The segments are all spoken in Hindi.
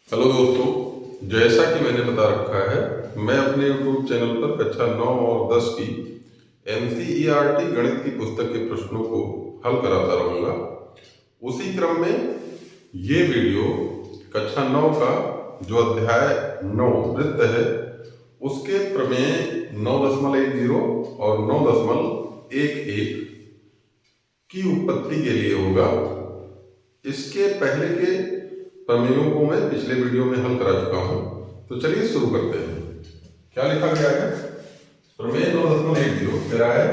हेलो दोस्तों, जैसा कि मैंने बता रखा है, मैं अपने YouTube चैनल पर कक्षा 9 और 10 की NCERT गणित की पुस्तक के प्रश्नों को हल कराता रहूँगा। उसी क्रम में ये वीडियो कक्षा 9 का जो अध्याय 9 वृत्त है उसके प्रमेय 9.10 और 9.11 की उत्पत्ति के लिए होगा। इसके पहले के प्रमेयों को मैं पिछले वीडियो में हल करा चुका हूं, तो चलिए शुरू करते हैं। क्या लिखा गया है? प्रमेय 9.10 कह रहा है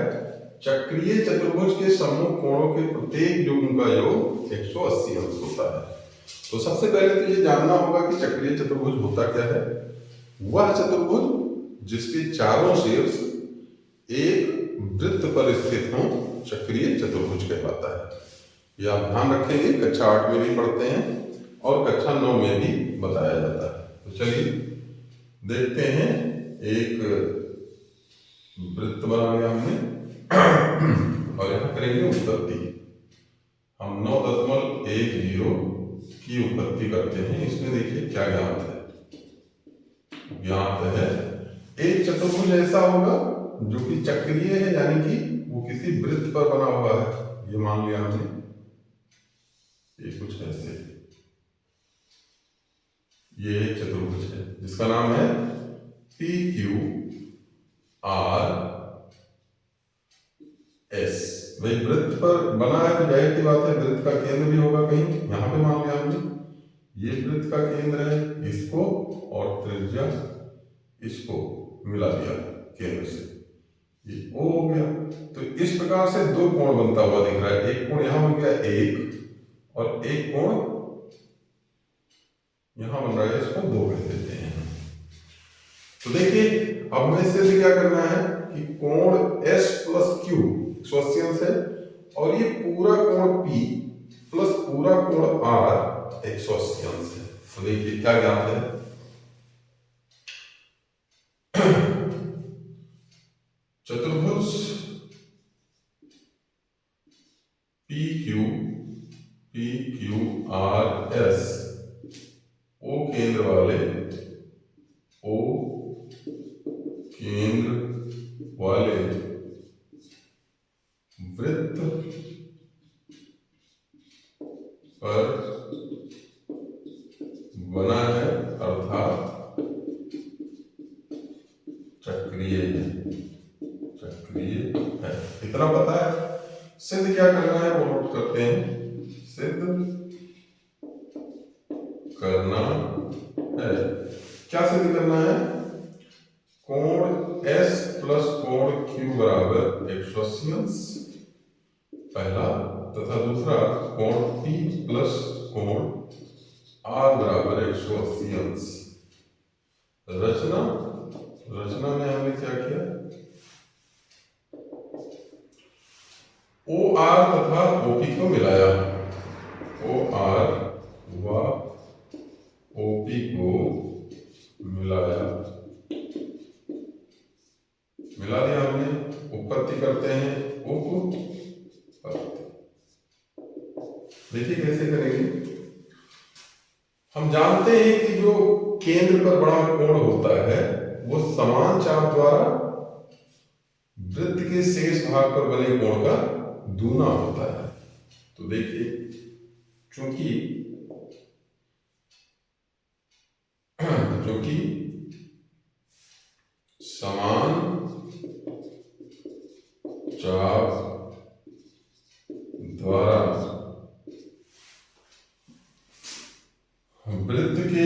चक्रीय चतुर्भुज के सम्मुख कोणों के प्रत्येक युग्म का योग 180 अंश होता है। तो सबसे पहले तो ये जानना होगा कि चक्रीय चतुर्भुज होता क्या है। वह चतुर्भुज जिसके चारों शीर्ष एक वृत्त पर स्थित हों चक्रीय चतुर्भुज कहलाता है। यह आप ध्यान रखेंगे, कक्षा 8 में भी पढ़ते हैं और कक्षा 9 में भी बताया जाता है। तो चलिए देखते हैं। एक वृत्त बना लिया हमने और यहाँ करेंगे उत्पत्ति। हम 9.10 की उत्पत्ति करते हैं। इसमें देखिए क्या ज्ञात है। ज्ञात है एक चतुर्भुज ऐसा होगा जो कि चक्रीय है, यानी कि वो किसी वृत्त पर बना हुआ है। ये मान लिया हमने, ये कुछ ऐसे ये एक चतुर्भुज है जिसका नाम है PQRS। भाई वृत्त पर बना है तो जाहिर सी बात है वृत्त का केंद्र भी होगा कहीं। यहां पे मान लिया हमने ये वृत्त का केंद्र है, इसको और त्रिज्या इसको मिला दिया केंद्र से, ये O हो गया। तो इस प्रकार से दो कोण बनता हुआ दिख रहा है। एक कोण यहां बन गया 1 और एक कोण यहां बन रहा है, इसको 2 कह देते हैं। तो देखिए अब हमें इससे क्या करना है कि कोण S प्लस Q 180 अंश है और ये पूरा कोण P प्लस पूरा कोण R 180 अंश है। तो देखिए क्या ज्ञात है। चतुर्भुज PQRS O केंद्र वाले वृत्त पर बना है, अर्थात चक्रीय है। इतना पता है। सिद्ध क्या करना है वो नोट करते हैं। सिद्ध करना है, क्या सिद्ध करना है? कोण S प्लस कोण Q बराबर 180 अंश पहला, तथा दूसरा कोण P प्लस कोण R बराबर 180 अंश। रचना में हमने क्या किया? OR तथा OP को मिलाया। OR व OP को मिला दिया हमने। उत्पत्ति करते हैं देखिए कैसे करेंगे। हम जानते हैं कि जो केंद्र पर बड़ा कोण होता है वो समान चाप द्वारा वृत्त के शेष भाग पर बने कोण का दूना होता है। तो देखिए चूंकि समान चाप द्वारा वृत्त के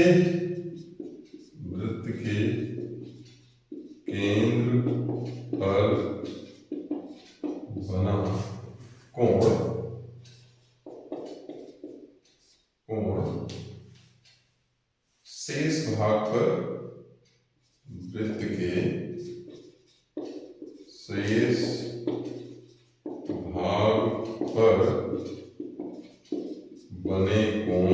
केंद्र पर बना कोण शेष भाग पर वृत्त के शेष भाग पर बने कोण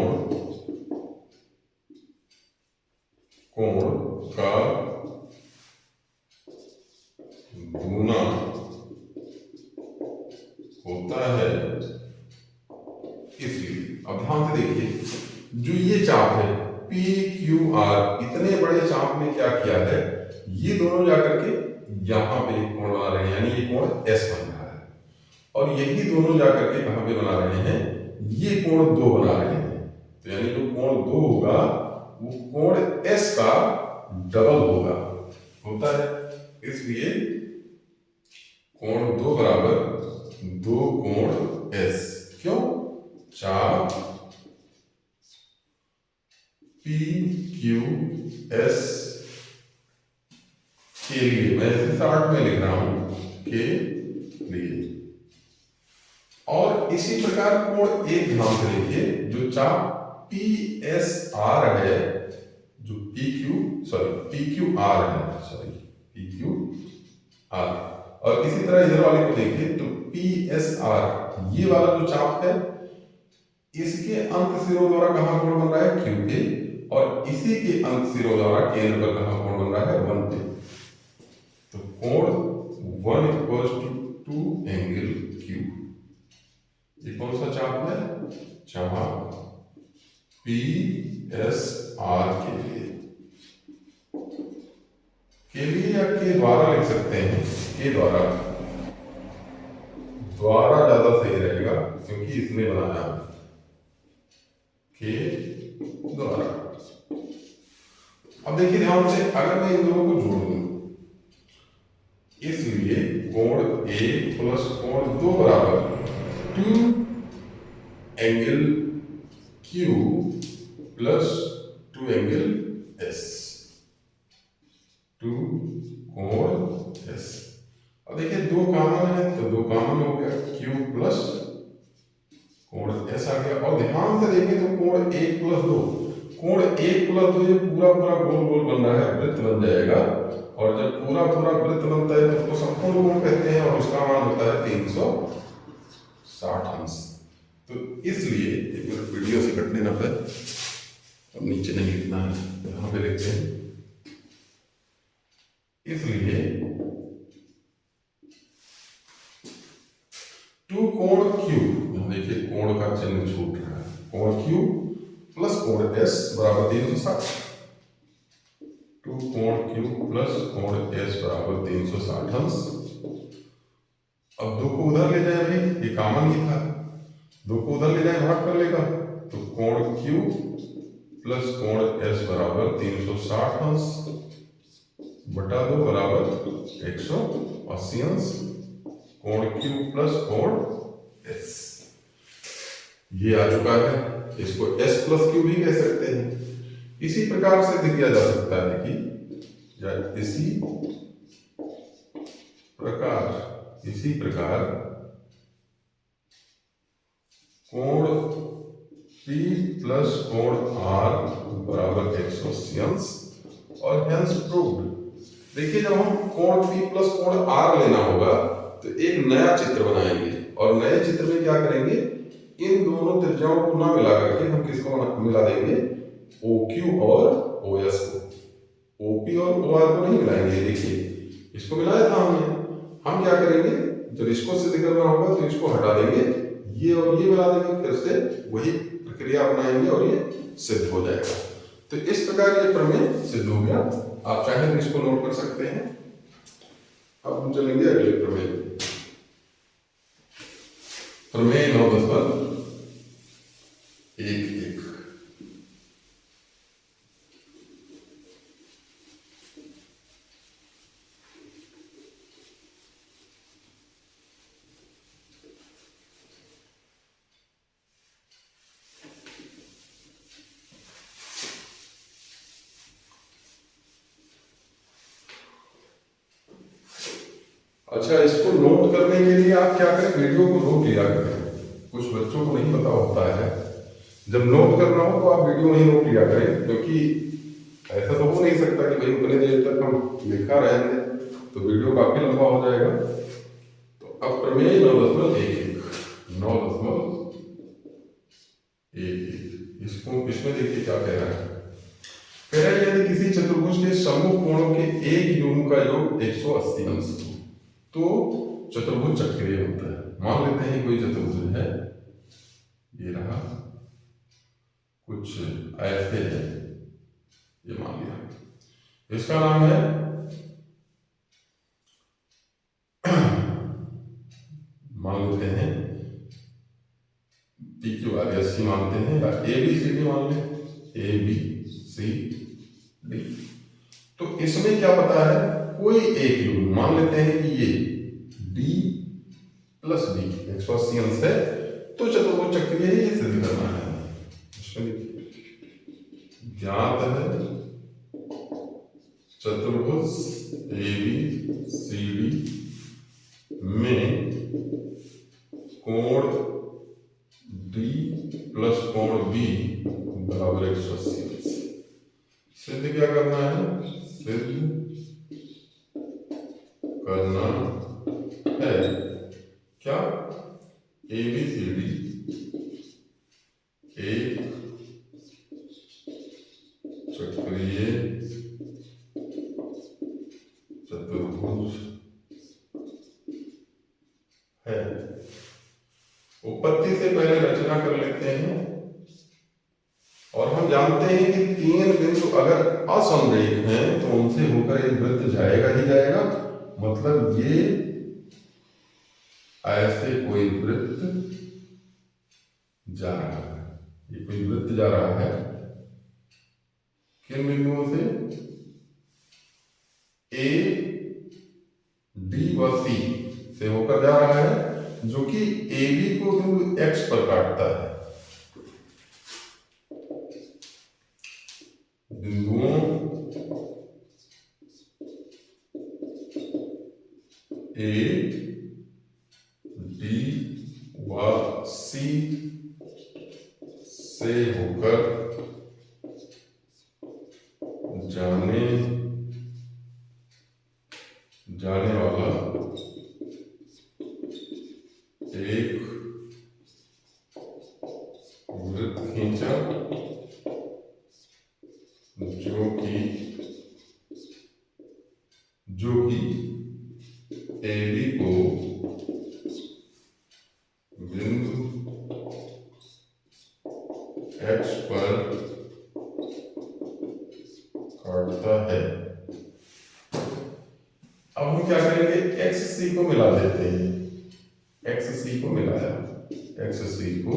का दूना होता है। इसलिए अब ध्यान से देखिए, जो ये चाप है पी क्यू आर, इतने बड़े चाप में क्या किया है, ये दोनों जाकर के यहां पे एक कोण बना रहे हैं, यानी ये कोण एस बन रहा है, और यही दोनों जाकर के कहां पे बना रहे हैं, ये कोण दो बना रहे हैं। तो यानी जो कोण दो होगा वो कोण एस का डबल होता है। इसलिए कोण दो बराबर दो कोण एस। क्यों? चाप पी क्यू एस के लिए, मैं इसे शॉर्ट में लिख रहा हूं, के लिए। और इसी प्रकार कोण एक ध्यान से देखिए, जो चाप पी एस आर है, जो पी क्यू आर है, पी क्यू आर, और इसी तरह इधर वाले को देखिए तो पी एस आर, ये वाला जो चाप है, इसके अंत सिरों द्वारा कहां कोण बन रहा है, क्यू पे, और इसी के अंत सिरों द्वारा केंद्र पर कहां कोण बन रहा है, वन पे। तो कोण one equals to angle Q. ये कौन सा चाप है, चाप पी एस आर के लिए या के द्वारा लिख सकते हैं, के द्वारा ज्यादा सही रहेगा क्योंकि इसने बनाया के द्वारा। अब देखिए ध्यान से, अगर मैं इन दोनों को जोड़ दूं, इसलिए कोण एक प्लस कोण दो बराबर two angle Q plus two angle S, two कोण एस। अब देखिए दो कॉमन है तो दो कॉमन हो गया, क्यू प्लस कोण एस आ गया। और ध्यान से देखें तो कोण एक प्लस दो, कोण एक प्लस दो, ये पूरा गोल गोल बन रहा है, वृत्त बन जाएगा। और जब पूरा वृत्त बनता है तो उसको समकोण कोण कहते हैं, और उसका मान होता है 360 अंश। तो इसलिए एक मिनट वीडियो से कटने ना पाए, अब नीचे नहीं लिखना है, यहाँ पे लिखते हैं। इसलिए टू कोण क्यू, देखिए कोण का चिन्ह छूट रहा है, कोण क्यू प्लस कोण एस बराबर 360। टू कोण क्यू प्लस कोण एस बराबर 360 अंश। अब दो को उधर ले जाए भाई, ये कॉमन ही था, दो को उधर ले जाए भाग कर लेगा, तो कोण क्यू प्लस कोण एस बराबर 360 अंश बटा दो बराबर 180 अंश। कोण क्यू प्लस कोण एस ये आ चुका है, इसको एस प्लस क्यू भी कह सकते हैं। इसी प्रकार से दिया जा सकता है कि, या इसी प्रकार कोण P प्लस कोण R बराबर 180 अंश, और हेंस प्रूव्ड। देखिए जब हम कोण P प्लस कोण R लेना होगा तो एक नया चित्र बनाएंगे, और नए चित्र में क्या करेंगे, इन दोनों त्रिज्याओं को ना मिला करके हम किसको मिला देंगे, OQ और OS को। OP और OR को नहीं मिलाएंगे, देखिए इसको मिलाया था हमने। हम क्या करेंगे, जब इसको सिद्ध करना होगा तो इसको हटा देंगे, ये और ये मिला देंगे, फिर से वही प्रक्रिया अपनाएंगे और ये सिद्ध हो जाएगा। तो इस प्रकार ये प्रमेय सिद्ध हो गया। आप चाहे तो इसको नोट कर सकते हैं। अब हम चलेंगे अगले प्रमेय, प्रमेय 9.1 अच्छा, इसको नोट करने के लिए आप क्या करें, वीडियो को रोक लिया करें। कुछ बच्चों को नहीं पता होता है, जब नोट करना हो तो आप वीडियो नहीं रोक लिया करें, क्योंकि ऐसा तो हो नहीं सकता कि भाई उतने देर तक हम लिखा रहेंगे तो वीडियो काफी लंबा हो जाएगा। तो अब प्रमेय 9.11 इसको इसमें देखिए क्या कह रहा है। कह रहा है यदि किसी चतुर्भुज के सम्मुख कोणों के एक युग्म का योग 180 अंश तो चतुर्भुज चक्रीय होता है। मान लेते हैं कोई चतुर्भुज है, ये रहा, कुछ ऐसे है, ये मान लिया। इसका नाम है मान लेते हैं पी क्यू आर एस सी मानते हैं, या ए बी सी डी मान लें, ए बी सी डी। तो इसमें क्या पता है, कोई एक यूनिट मान लेते हैं कि ये डी प्लस डी 180 अंश है, तो चतुर्भुज चक्रीय है, ये सिद्ध करना है। इसमें ज्ञात है चतुर्भुज ए बी सी डी में कोण डी प्लस कोण बी बराबर 180 अंश। सिद्ध क्या करना है, सिद्ध करना है क्या, ए बी सी डी एक चक्रीय चतुर्भुज है। उत्पत्ति से पहले रचना कर लेते हैं, और हम जानते हैं कि तीन बिंदु अगर असमरेख हैं तो उनसे होकर एक वृत्त जाएगा ही जाएगा। मतलब ये ऐसे कोई वृत्त जा रहा है, ये कोई वृत्त जा रहा है किन बिंदुओं से, ए डी व सी से होकर जा रहा है, जो कि ए बी को बिंदु एक्स पर काटता है। बिंदुओं ए डी व सी से होकर जाने वाला एक वृत्त खींचा, जो कि ए बी को बिंदु एक्स पर काटता है। अब हम क्या करेंगे, एक्स सी को मिला देते हैं, एक्स सी को मिलाया, एक्स सी को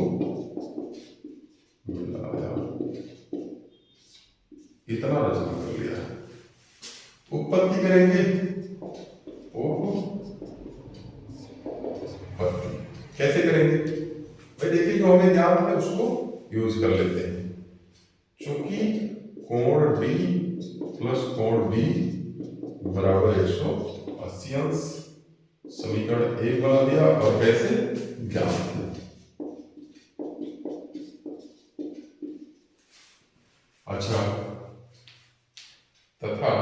मिलाया, इतना रचना कर लिया। उत्पत्ति करेंगे, उत्पत्ति कैसे करेंगे भाई, देखिए जो हमें ज्ञात है उसको यूज कर लेते हैं। चूंकि कोण डी प्लस कोण बी बराबर 180 अंश, समीकरण एक बना दिया, और कैसे ज्ञात है। अच्छा, तथा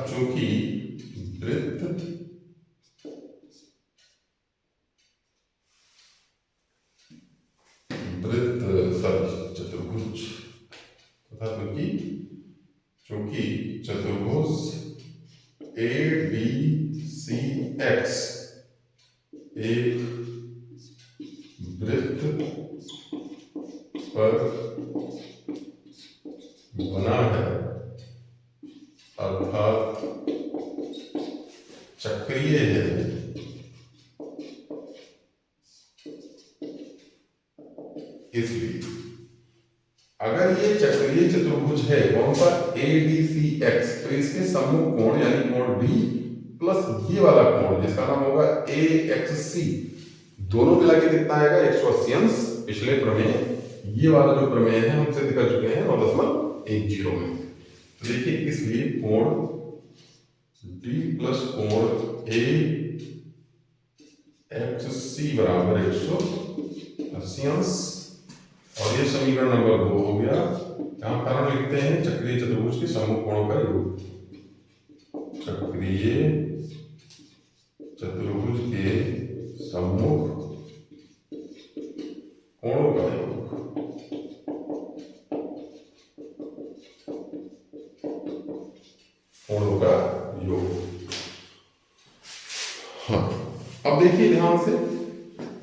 चूंकि वृत्त चतुर्भुज, तथा चूंकि चतुर्भुज ए डी सी एक्स एक वृत्त पर बना है, अर्थात चक्रीय है, इसलिए अगर ये चक्रीय चतुर्भुज है कौन सा, ए डी सी एक्स, तो इसके सम्मुख कोण यानी कोण बी प्लस ये वाला कोण जिसका नाम होगा ए एक्स सी, दोनों मिला के कितना आएगा 180 अंश। पिछले प्रमेय, ये वाला जो प्रमेय है हम सिद्ध कर चुके हैं 9.10 में। तो देखिए, इसलिए कोण डी प्लस कोण ए एक्स सी बराबर 180 अंश, और ये समीकरण नंबर 2 हो गया। यहां कारण लिखते हैं चक्रीय चतुर्भुज के सम्मुख कोणों का योग, चक्रीय चतुर्भुज के सम्मुख कोणों का योग, कोणों का योग। हाँ, अब देखिए ध्यान से,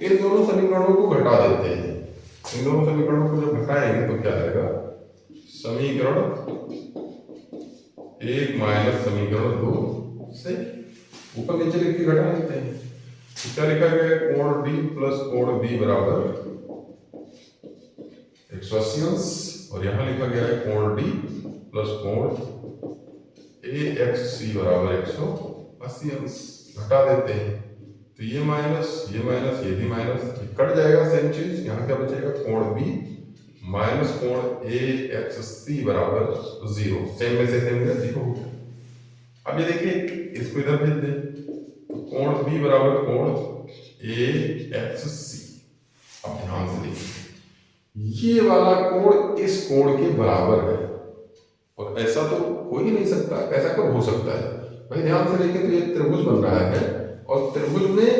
इन दोनों समीकरणों को घटा देते हैं। इन दोनों समीकरणों को जब घटाएंगे तो क्या आएगा, समीकरण 1 माइनस समीकरण 2 से ऊपर नीचे लिख के घटा लेते हैं। तो क्या लिखा गया है, कोण डी प्लस कोण बी बराबर 180 अंश, और यहां लिखा गया है कोण डी प्लस कोण ए एक्स सी बराबर 180 अंश। घटा देते हैं तो ये माइनस ये भी माइनस, कट जाएगा सेम चीज। यहाँ क्या बचेगा, कोण बी माइनस कोण ए एक्स सी बराबर 0, सेम में से सेम में 0 हो गया। अब ये देखिए इसको इधर भेज दें तो कोण बी बराबर कोण ए एक्स सी। अब ध्यान से देखिए ये वाला कोण इस कोण के बराबर है, और ऐसा तो हो ही नहीं सकता, ऐसा कब हो सकता है भाई, ध्यान से देखें तो ये त्रिभुज बन रहा है, और त्रिभुज में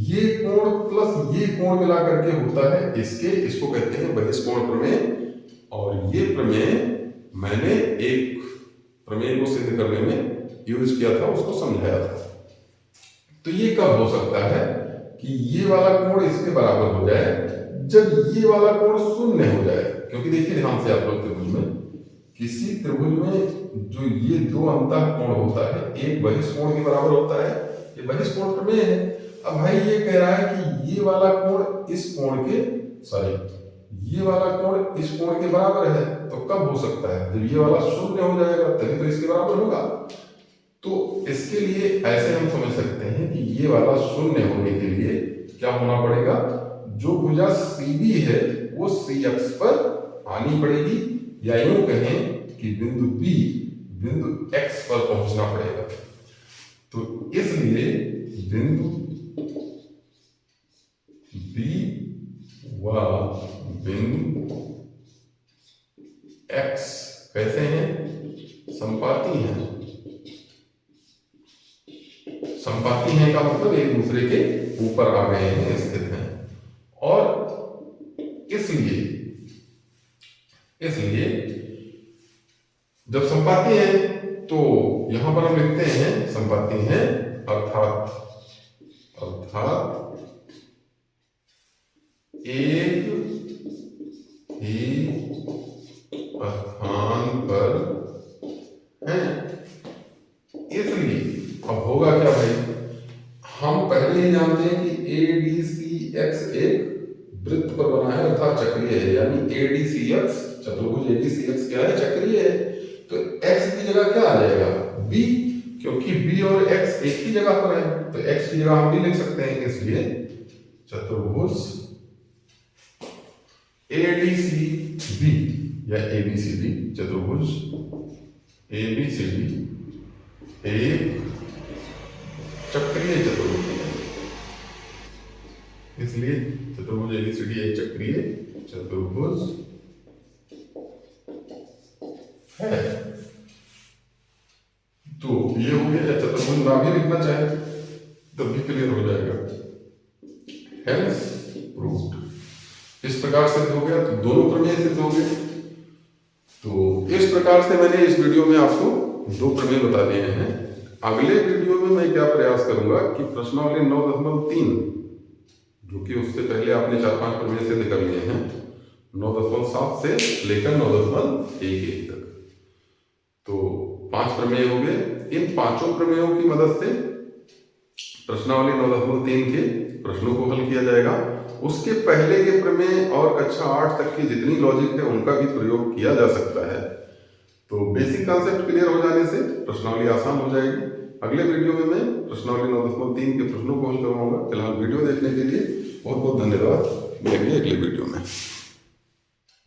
ये कोण प्लस ये कोण मिला करके होता है इसको कहते हैं बहिष्कोण प्रमेय। और ये प्रमेय मैंने एक प्रमेय को सिद्ध करने में यूज किया था, उसको समझाया था। तो ये कब हो सकता है कि ये वाला कोण इसके बराबर हो जाए, जब ये वाला कोण शून्य हो जाए। क्योंकि देखिए ध्यान से आप लोग, त्रिभुज में किसी त्रिभुज में जो ये दो अंतः कोण होता है, एक बहिष्कोण के बराबर होता है, ये बहिष्कोण प्रमेय है। अब भाई ये कह रहा है कि ये वाला कोण इस कोण के ये वाला कोण इस कोण के बराबर है, तो कब हो सकता है, जब ये वाला शून्य हो जाएगा तभी तो इसके बराबर होगा। तो इसके लिए ऐसे हम समझ सकते हैं कि ये वाला शून्य होने के लिए क्या होना पड़ेगा, जो भुजा CB है वो C अक्ष पर आनी पड़ेगी, या यूं कहें कि बिंदु B बिंदु X पर पहुंचना पड़ेगा। तो इसलिए बिंदु B व बिंदु X कैसे हैं, समपाती हैं। समपाती हैं का मतलब एक दूसरे के ऊपर आ गए हैं, स्थित हैं। और इसलिए जब संपाती है तो यहां पर हम लिखते हैं संपाती है, अर्थात एक ही स्थान पर है। इसलिए अब होगा क्या भाई, हम पहले ही जानते हैं कि ADCX एक वृत्त पर बना है, अर्थात चक्रीय है, यानी ADCX चतुर्भुज ADCX क्या है, चक्रीय है। तो x की जगह क्या आ जाएगा, b, क्योंकि b और x एक ही जगह पर है, तो x की जगह हम भी लिख सकते हैं। इसलिए चतुर्भुज ADCB या ABCD, चतुर्भुज ABCD एक चक्रीय चतुर्भुज है। इसलिए चतुर्भुज ABCD एक चक्रीय चतुर्भुज है। तो ये हो गया, या चतुर्भुज ना भी लिखना चाहे तब भी क्लियर हो जाएगा। हेंस प्रूव्ड, इस प्रकार सिद्ध हो गया। तो दोनों प्रमेय सिद्ध हो गए। तो इस प्रकार से मैंने इस वीडियो में आपको दो प्रमेय बता दिए हैं। अगले वीडियो में मैं क्या प्रयास करूंगा कि प्रश्नावली 9.3, जो कि उससे पहले आपने 4-5 प्रमेय सिद्ध कर लिए हैं, 9.7 से लेकर 9.11 तक, तो 5 प्रमेय हो गए। इन 5 प्रमेयों की मदद से प्रश्नावली 9.3 के प्रश्नों को हल किया जाएगा। उसके पहले के प्रमेय और कक्षा 8 तक की जितनी लॉजिक है उनका भी प्रयोग किया जा सकता है। तो बेसिक कॉन्सेप्ट क्लियर हो जाने से प्रश्नावली आसान हो जाएगी। अगले वीडियो में मैं प्रश्नावली 9.3 के प्रश्नों को हल करवाऊंगा। फिलहाल वीडियो देखने के लिए बहुत बहुत धन्यवाद। मिलेंगे अगले वीडियो में।